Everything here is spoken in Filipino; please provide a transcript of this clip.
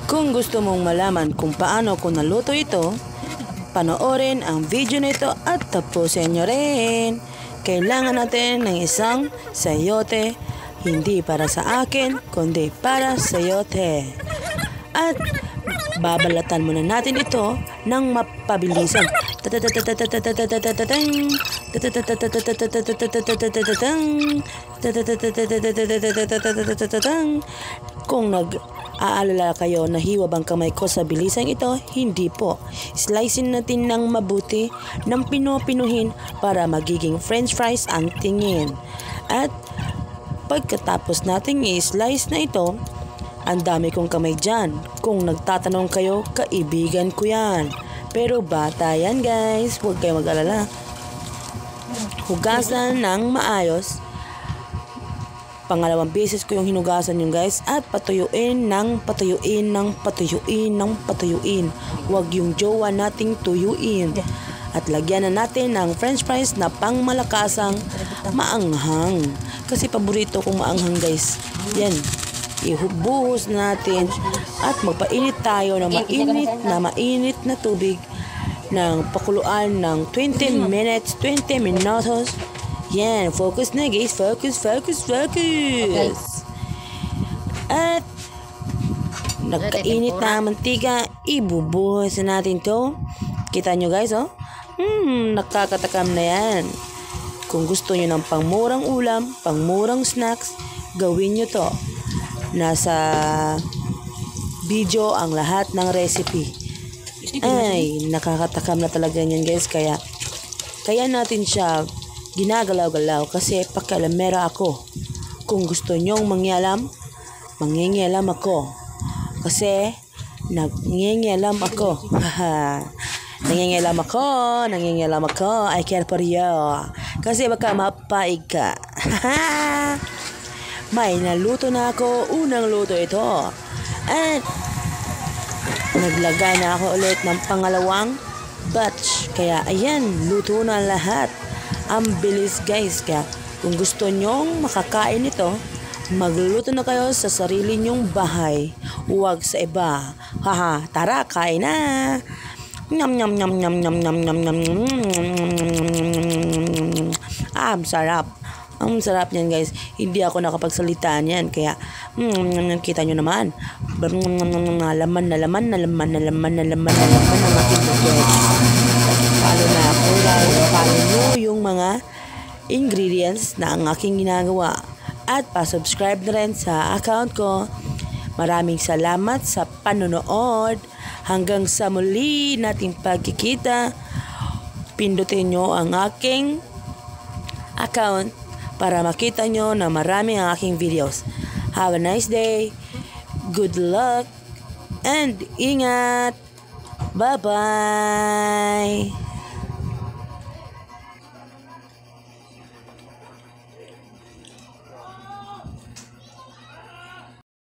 Kung gusto mong malaman kung paano ko naluto ito, panoorin ang video nito at tapusin nyo rin. Kailangan natin ng isang sayote, hindi para sa akin, kundi para sa sayote. At babalatan muna natin ito ng mapabilisan. Kung nag-aalala kayo na hiwa bang kamay ko sa bilisang ito, hindi po. Slicein natin ng mabuti ng pinuhin para magiging french fries ang tingin. At pagkatapos nating i-slice na ito, ang dami kong kamay dyan. Kung nagtatanong kayo, kaibigan ko yan. Pero bata yan guys, huwag kayo mag-alala. Hugasan ng maayos. Pangalawang beses ko yung hinugasan yung guys. At patuyuin ng patuyuin ng patuyuin ng patuyuin. Huwag yung jowa nating tuyuin. At lagyan na natin ng french fries na pangmalakasang maanghang. Kasi paborito kong maanghang guys. Yan. Ibuhos natin at magpainit tayo ng mainit na tubig ng pakuluan ng 20 minutes, 20 minutos. Yan, focus na guys, focus. At nagkainit na ang mantika, ibubuhos na natin to. Kita nyo guys, oh? Nakakatakam na yan. Kung gusto nyo ng pangmurang ulam, pangmurang snacks, gawin nyo to. Nasa video ang lahat ng recipe. Ay, nakakatakam na talaga yan guys. Kaya natin siya ginagalaw-galaw kasi pakialamera ako. Kung gusto nyong mangyalam, mangingialam ako. Kasi nangingialam ako. Nangingialam ako. I care for you. Kasi baka mapaig ka. May naluto na ako. Unang luto ito. At naglagay na ako ulit ng pangalawang batch. Kaya ayan, luto na lahat. Ang bilis guys. Kaya kung gusto nyong makakain ito, magluluto na kayo sa sarili nyong bahay. Huwag sa iba. Tara, kain na. Nyam. Ang sarap. Ang sarap niyan guys. Hindi ako nakapagsalita niyan. Kaya kita nyo naman. Laman na laman ang aking buget. Follow na ako guys. Follow nyo yung mga ingredients na ang aking ginagawa. At pa-subscribe na rin sa account ko. Maraming salamat sa panonood. Hanggang sa muli nating pagkikita. Pindutin nyo ang aking account para makita nyo na marami ang aking videos. Have a nice day. Good luck. And ingat. Bye-bye.